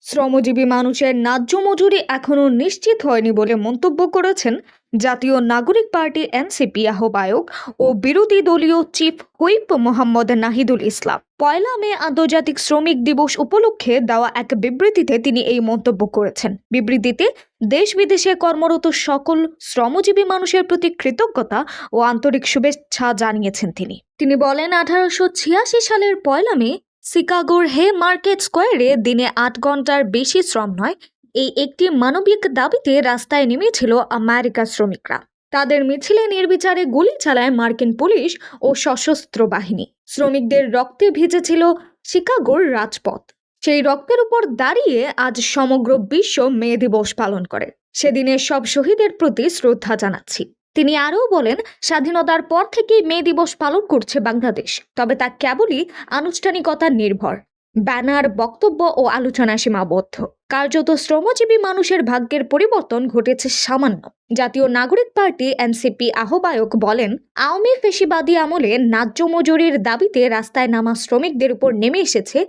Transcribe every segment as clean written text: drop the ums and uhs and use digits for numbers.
শ্রমজীবী মানুষের ন্যায্য মজুরি এখনও নিশ্চিত হয়নি বলে মন্তব্য করেছেন জাতীয় নাগরিক পার্টি এনসিপি আহ্বায়ক ও বিরোধী দলীয় চিফ হুইপ মোহাম্মদ নাহিদুল ইসলাম। ১ মে আন্তর্জাতিক শ্রমিক দিবস উপলক্ষে দেওয়া এক বিবৃতিতে তিনি এই মন্তব্য করেছেন। বিবৃতিতে দেশ বিদেশে কর্মরত সকল শ্রমজীবী মানুষের প্রতি কৃতজ্ঞতা ও আন্তরিক শুভেচ্ছা জানিয়েছেন তিনি বলেন, 1886 সালের 1 মে শিকাগোর হে মার্কেট স্কোয়ারে দিনে 8 ঘন্টার বেশি শ্রম নয়, এই একটি মানবিক দাবিতে রাস্তায় নেমেছিল আমেরিকার শ্রমিকরা। তাদের মিছিলে নির্বিচারে গুলি চালায় মার্কিন পুলিশ ও সশস্ত্র বাহিনী। শ্রমিকদের রক্তে ভিজেছিল শিকাগোর রাজপথ। সেই রক্তের উপর দাঁড়িয়ে আজ সমগ্র বিশ্ব মে দিবস পালন করে। সেদিনের সব শহীদের প্রতি শ্রদ্ধা জানাচ্ছি। তিনি আরও বলেন, স্বাধীনতার পর থেকেই মে দিবস পালন করছে বাংলাদেশ, তবে তা কেবলই আনুষ্ঠানিকতা নির্ভর, ব্যানার, বক্তব্য ও আলোচনা সীমাবদ্ধ। কার্যত শ্রমজীবী মানুষের ভাগ্যের পরিবর্তন ঘটেছে সামান্য। জাতীয় নাগরিক পার্টি এনসিপি আহ্বায়ক বলেন, আওয়ামী ফেসিবাদী আমলে ন্যায্য মজুরির দাবিতে রাস্তায় নামা শ্রমিকদের উপর নেমে এসেছে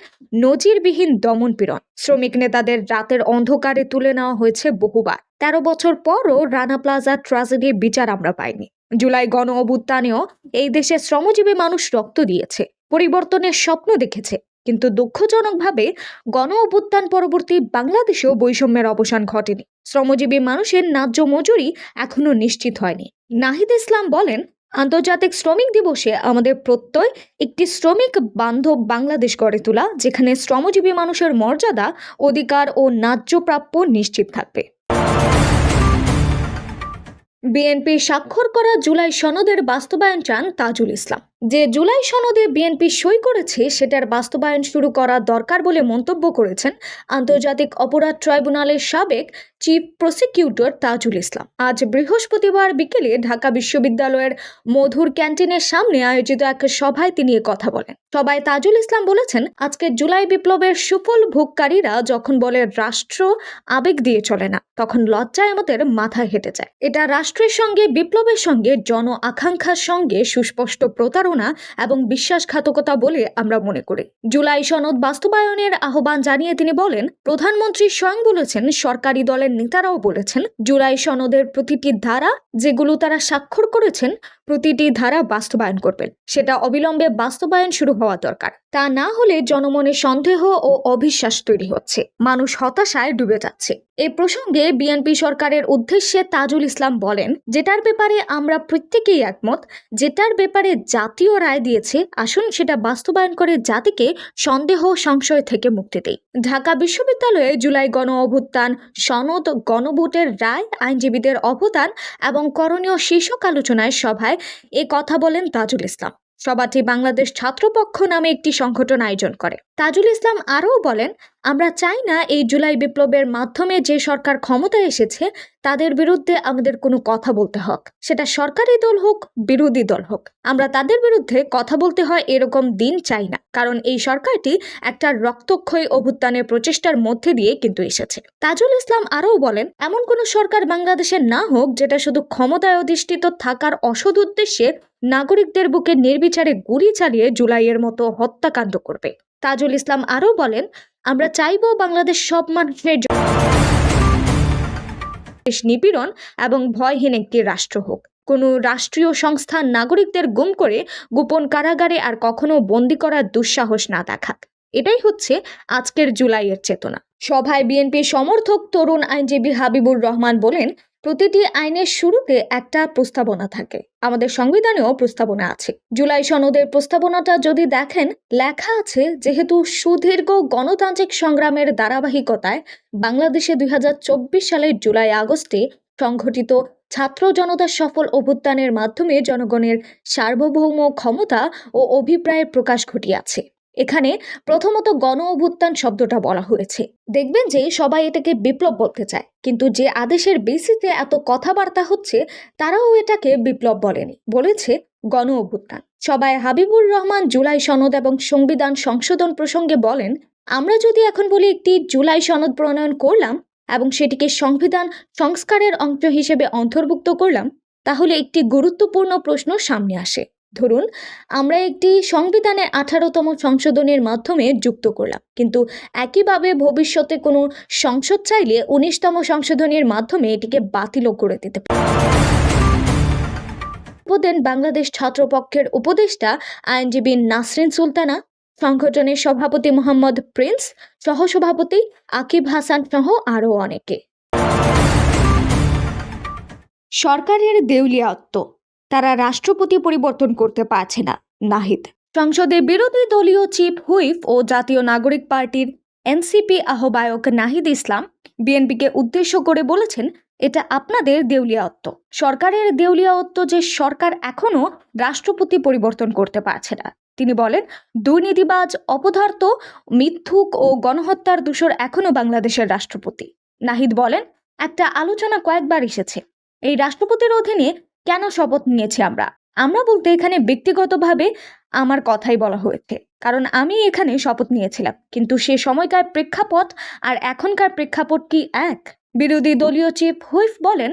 নজিরবিহীন দমনপীড়ন। শ্রমিক নেতাদের রাতের অন্ধকারে তুলে নেওয়া হয়েছে বহুবার। 13 বছর পরও রানা প্লাজা ট্র্যাজেডির বিচার আমরা পাইনি। জুলাই গণ অভ্যুত্থানেও এই দেশে শ্রমজীবী মানুষ রক্ত দিয়েছে, পরিবর্তনের স্বপ্ন দেখেছে, কিন্তু দুঃখজনকভাবে গণ অভ্যুত্থান পরবর্তী বাংলাদেশেও বৈষম্যের অবসান ঘটেনি। শ্রমজীবী মানুষের ন্যায্য মজুরি এখনো নিশ্চিত হয়নি। নাহিদ ইসলাম বলেন, আন্তর্জাতিক শ্রমিক দিবসে আমাদের প্রত্যয় একটি শ্রমিক বান্ধব বাংলাদেশ গড়ে তোলা, যেখানে শ্রমজীবী মানুষের মর্যাদা, অধিকার ও ন্যায্য প্রাপ্য নিশ্চিত থাকবে। বিএনপি স্বাক্ষর করা জুলাই সনদের বাস্তবায়ন চান তাজুল ইসলাম। যে জুলাই সনদে বিএনপি সই করেছে সেটার বাস্তবায়ন শুরু করা দরকার বলে মন্তব্য করেছেন আন্তর্জাতিক অপরাধ ট্রাইব্যুনালের সাবেক চিফ প্রসিকিউটর তাজুল ইসলাম। আজ বৃহস্পতিবার বিকেলে ঢাকা বিশ্ববিদ্যালয়ের মধুর ক্যান্টিনের সামনে আয়োজিত এক সভায় তিনি কথা বলেন। সভায় তাজুল ইসলাম বলেছেন, আজকে জুলাই বিপ্লবের সুফল ভোগকারীরা যখন বলে রাষ্ট্র আবেগ দিয়ে চলে না, তখন লজ্জায় আমাদের মাথায় হেঁটে যায়। এটা রাষ্ট্রের সঙ্গে, বিপ্লবের সঙ্গে, জন আকাঙ্ক্ষার সঙ্গে সুস্পষ্ট প্রতারণা এবং বিশ্বাসঘাতকতা বলে আমরা মনে করি। জুলাই সনদ বাস্তবায়নের আহ্বান জানিয়ে তিনি বলেন, প্রধানমন্ত্রী স্বয়ং বলেছেন, সরকারি দলের নেতারাও বলেছেন, জুলাই সনদের প্রতিটি ধারা যেগুলো তারা স্বাক্ষর করেছেন প্রতিটি ধারা বাস্তবায়ন করবেন। সেটা অবিলম্বে বাস্তবায়ন শুরু হওয়া দরকার। তা না হলে জনমনে সন্দেহ ও অবিশ্বাস তৈরি হচ্ছে, মানুষ হতাশায় ডুবে যাচ্ছে। এ প্রসঙ্গে বিএনপি সরকারের উদ্দেশ্যে তাজুল ইসলাম বলেন, যেটার ব্যাপারে আমরা প্রত্যেকেই একমত, যেটার ব্যাপারে জাতীয় রায় দিয়েছে, আসুন সেটা বাস্তবায়ন করে জাতিকে সন্দেহ সংশয় থেকে মুক্তি দেই। ঢাকা বিশ্ববিদ্যালয়ে জুলাই গণ অভ্যুত্থান সনদ, গণভোটের রায়, আইনজীবীদের অবদান এবং করণীয় শীর্ষক আলোচনায় সভায় এ কথা বলেন তাজুল ইসলাম। সভাটি বাংলাদেশ ছাত্রপক্ষ নামে একটি সংগঠন আয়োজন করে। তাজুল ইসলাম আরও বলেন, আমরা চাই না এই জুলাই বিপ্লবের মাধ্যমে যে সরকার ক্ষমতায় এসেছে তাদের বিরুদ্ধে আমাদের কোনো কথা বলতে হোক, সেটা সরকারি দল হোক, বিরোধী দল হোক। আমরা তাদের বিরুদ্ধে কথা বলতে হয় এরকম দিন চাই না, কারণ এই সরকারটি একটা রক্তক্ষয়ী অভ্যুত্থানের প্রচেষ্টার মধ্যে দিয়ে কিন্তু এসেছে। তাজুল ইসলাম আরও বলেন, এমন কোনো সরকার বাংলাদেশে না হোক যেটা শুধু ক্ষমতায় অধিষ্ঠিত থাকার অসৎ উদ্দেশ্যে নাগরিকদের বুকে নির্বিচারে গুলি চালিয়ে জুলাইয়ের মতো হত্যাকাণ্ড করবে। তাজুল ইসলাম আরও বলেন, আমরা চাইব বাংলাদেশ সব মানুষের নিপীড়ন এবং ভয়হীন একটি রাষ্ট্র হোক। কোনো রাষ্ট্রীয় সংস্থা নাগরিকদের গুম করে গোপন কারাগারে আর কখনো বন্দী করার দুঃসাহস না দেখাক। এটাই হচ্ছে আজকের জুলাইয়ের চেতনা। সভায় বিএনপি সমর্থক তরুণ আইনজীবী হাবিবুর রহমান বলেন, প্রতিটি আইনের শুরুতে একটা প্রস্তাবনা থাকে, আমাদের সংবিধানেও প্রস্তাবনা আছে। জুলাই সনদের প্রস্তাবনাটা যদি দেখেন, লেখা আছে, যেহেতু সুদীর্ঘ গণতান্ত্রিক সংগ্রামের ধারাবাহিকতায় বাংলাদেশে 2024 সালের জুলাই আগস্টে সংঘটিত ছাত্র জনতার সফল অভ্যুত্থানের মাধ্যমে জনগণের সার্বভৌম ক্ষমতা ও অভিপ্রায়ের প্রকাশ ঘটিয়াছে। এখানে প্রথমত গণ অভ্যুত্থান শব্দটা বলা হয়েছে। দেখবেন যে সবাই এটাকে বিপ্লব বলতে চায়, কিন্তু যে আদেশের বেসিসে এত কথাবার্তা হচ্ছে তারাও এটাকে বিপ্লব বলেনি, বলেছে গণ অভ্যুত্থান। সবাই হাবিবুর রহমান জুলাই সনদ এবং সংবিধান সংশোধন প্রসঙ্গে বলেন, আমরা যদি এখন বলি একটি জুলাই সনদ প্রণয়ন করলাম এবং সেটিকে সংবিধান সংস্কারের অংশ হিসেবে অন্তর্ভুক্ত করলাম, তাহলে একটি গুরুত্বপূর্ণ প্রশ্ন সামনে আসে। ধরুন, আমরা একটি সংবিধানে 18তম সংশোধনের মাধ্যমে যুক্ত করলাম, কিন্তু একইভাবে ভবিষ্যতে কোনো সংসদ চাইলে 19তম সংশোধনের মাধ্যমে এটিকে বাতিলও করে দিতে পারে। দেন বাংলাদেশ ছাত্রপক্ষের উপদেষ্টা আইনজীবী নাসরিন সুলতানা, সংগঠনের সভাপতি মোহাম্মদ প্রিন্স, সহসভাপতি আকিব হাসান সহ আরও অনেকে। সরকারের দেউলিয়াত্ব, তারা রাষ্ট্রপতি পরিবর্তন করতে পারছে না, নাহিদ। সংসদে বিরোধী দলীয় চিফ হুইপ ও জাতীয় নাগরিক পার্টির এনসিপি আহ্বায়ক নাহিদ ইসলাম বিএনপিকে উদ্দেশ্য করে বলেছেন, এটা আপনাদের দেউলিয়াত্ব। সরকারের দেউলিয়াত্ব যে সরকার এখনো রাষ্ট্রপতি পরিবর্তন করতে পারছে না। তিনি বলেন, দুর্নীতিবাজ, অপদার্থ, মিথ্যুক ও গণহত্যার দোষর এখনো বাংলাদেশের রাষ্ট্রপতি। নাহিদ বলেন, একটা আলোচনা কয়েকবার এসেছে, এই রাষ্ট্রপতির অধীনে কেন শপথ নিয়েছি আমরা বলতে এখানে ব্যক্তিগতভাবে আমার কথাই বলা হয়েছে, কারণ আমি এখানে শপথ নিয়েছিলাম, কিন্তু সে সময়কার প্রেক্ষাপট আর এখনকার প্রেক্ষাপট কি এক? বিরোধী দলীয় চিফ হুইপ বলেন,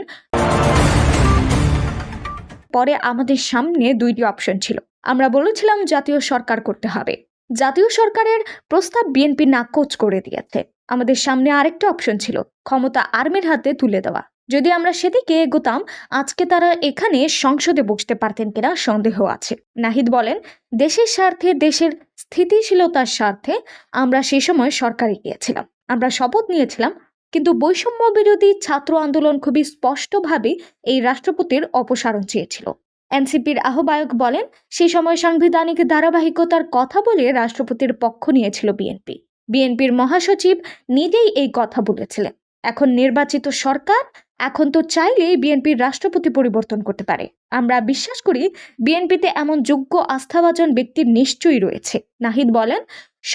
পরে আমাদের সামনে দুইটি অপশন ছিল। আমরা বলেছিলাম জাতীয় সরকার করতে হবে। জাতীয় সরকারের প্রস্তাব বিএনপি নাকচ করে দিয়েছে। আমাদের সামনে আরেকটা অপশন ছিল, ক্ষমতা আর্মির হাতে তুলে দেওয়া। যদি আমরা সেদিকে এগোতাম, আজকে তারা এখানে সংসদে বসতে পারতেন কিনা সন্দেহ আছে। নাহিদ বলেন, দেশের স্বার্থে, দেশের স্থিতিশীলতার স্বার্থে আমরা সে সময় সরকারে গিয়েছিলাম, আমরা শপথ নিয়েছিলাম, কিন্তু বৈষম্য বিরোধী ছাত্র আন্দোলন খুবই স্পষ্টভাবে এই রাষ্ট্রপতির অপসারণ চেয়েছিল। এনসিপির আহ্বায়ক বলেন, সেই সময় সাংবিধানিক ধারাবাহিকতার কথা বলে রাষ্ট্রপতির পক্ষ নিয়েছিল বিএনপি। বিএনপির মহাসচিব নিজেই এই কথা বলেছিলেন। এখন নির্বাচিত সরকার, এখন তো চাইলেই বিএনপির রাষ্ট্রপতি পরিবর্তন করতে পারে। আমরা বিশ্বাস করি বিএনপিতে এমন যোগ্য আস্থাভাজন ব্যক্তি নিশ্চয়ই রয়েছে। নাহিদ বলেন,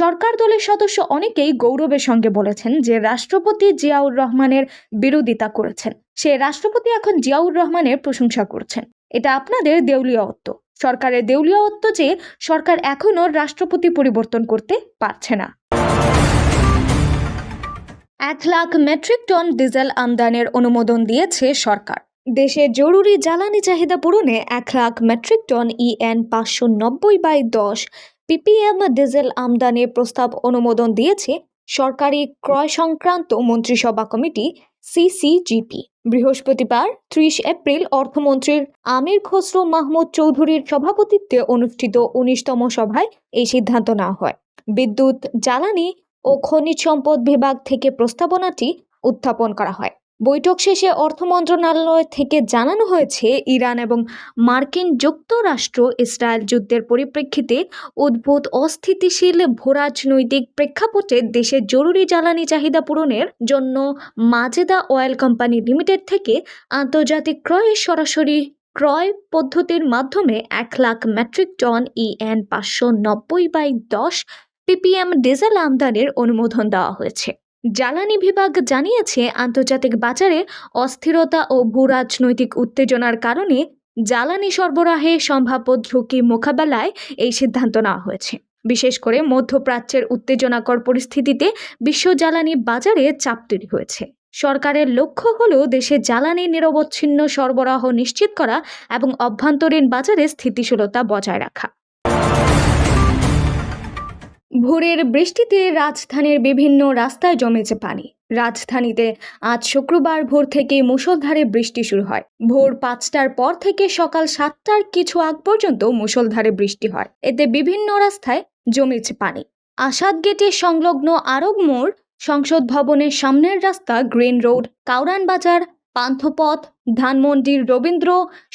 সরকার দলের সদস্য অনেকেই গৌরবের সঙ্গে বলেছেন যে রাষ্ট্রপতি জিয়াউর রহমানের বিরোধিতা করেছেন, সে রাষ্ট্রপতি এখন জিয়াউর রহমানের প্রশংসা করছেন। এটা আপনাদের দেউলিয়াত্ব। সরকারের দেউলিয়াত্ব যে সরকার এখনো রাষ্ট্রপতি পরিবর্তন করতে পারছে না। 1 লাখ মেট্রিক টন ডিজেল আমদানির অনুমোদন দিয়েছে সরকার। দেশে জরুরি জ্বালানি চাহিদা পূরণে 1 lakh metric ton EN 590/10 ppm diesel আমদানির প্রস্তাব অনুমোদন দিয়েছে সরকারি ক্রয় সংক্রান্ত মন্ত্রিসভা কমিটি CCGP। বৃহস্পতিবার 30 এপ্রিল অর্থমন্ত্রীর আমির খসরু মাহমুদ চৌধুরীর সভাপতিত্বে অনুষ্ঠিত 19তম সভায় এই সিদ্ধান্ত নেওয়া হয়। বিদ্যুৎ, জ্বালানি ও খনিজ সম্পদ বিভাগ থেকে প্রস্তাবনাটি উত্থাপন করা হয়। বৈঠক শেষে অর্থ মন্ত্রণালয় থেকে জানানো হয়েছে, ইরান এবং মার্কিন যুক্তরাষ্ট্র ইসরায়েল যুদ্ধের পরিপ্রেক্ষিতে উদ্ভূত অস্থিতিশীল ভূরাজনৈতিক প্রেক্ষাপটে দেশের জরুরি জ্বালানি চাহিদা পূরণের জন্য মাজেদা অয়েল কোম্পানি লিমিটেড থেকে আন্তর্জাতিক ক্রয়ে সরাসরি ক্রয় পদ্ধতির মাধ্যমে 1 lakh metric ton EN 590/10 ppm diesel আমদানির অনুমোদন দেওয়া হয়েছে। জ্বালানি বিভাগ জানিয়েছে, আন্তর্জাতিক বাজারে অস্থিরতা ও ভূরাজনৈতিক উত্তেজনার কারণে জ্বালানি সরবরাহে সম্ভাব্য ঝুঁকি মোকাবেলায় এই সিদ্ধান্ত নেওয়া হয়েছে। বিশেষ করে মধ্যপ্রাচ্যের উত্তেজনাকর পরিস্থিতিতে বিশ্ব জ্বালানি বাজারে চাপ তৈরি হয়েছে। সরকারের লক্ষ্য হলো দেশে জ্বালানি নিরবচ্ছিন্ন সরবরাহ নিশ্চিত করা এবং অভ্যন্তরীণ বাজারে স্থিতিশীলতা বজায় রাখা। ভোরের বৃষ্টিতে রাজধানীর বিভিন্ন রাস্তায় জমেছে পানি। রাজধানীতে আজ শুক্রবার ভোর থেকে মুষলধারে বৃষ্টি শুরু হয়। ভোর 5টার পর থেকে সকাল 7টার কিছু আগ পর্যন্ত মুষলধারে বৃষ্টি হয়। এতে বিভিন্ন রাস্তায় জমেছে পানি। আসাদ গেটের সংলগ্ন আরব মোড়, সংসদ ভবনের সামনের রাস্তা, গ্রিন রোড, কাউরান বাজার, পান্থপথ, ধানমন্ডির রবীন্দ্র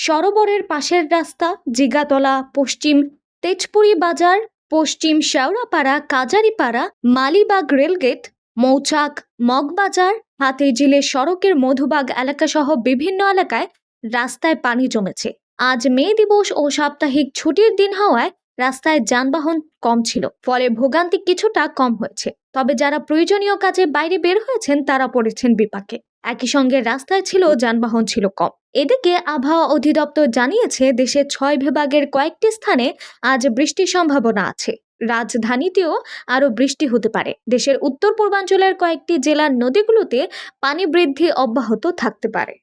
সরোবরের পাশের রাস্তা, জিগাতলা, পশ্চিম তেজপুরি বাজার, পশ্চিম শেওড়াপাড়া, কাজারিপাড়া, মালিবাগ রেলগেট, মৌচাক, মগবাজার, হাতিঝিলের সড়কের মধুবাগ এলাকাসহ বিভিন্ন এলাকায় রাস্তায় পানি জমেছে। আজ মে দিবস ও সাপ্তাহিক ছুটির দিন হওয়ায় রাস্তায় যানবাহন কম ছিল, ফলে ভোগান্তি কিছুটা কম হয়েছে। তবে যারা প্রয়োজনীয় কাজে বাইরে বের হয়েছেন তারা পড়েছেন বিপাকে। একই সঙ্গে রাস্তায় যানবাহন ছিল কম। এদিকে আবহাওয়া অধিদপ্তর জানিয়েছে, দেশের 6 বিভাগের কয়েকটি স্থানে আজ বৃষ্টির সম্ভাবনা আছে। রাজধানীতেও আরও বৃষ্টি হতে পারে। দেশের উত্তর পূর্বাঞ্চলের কয়েকটি জেলার নদীগুলোতে পানি বৃদ্ধি অব্যাহত থাকতে পারে।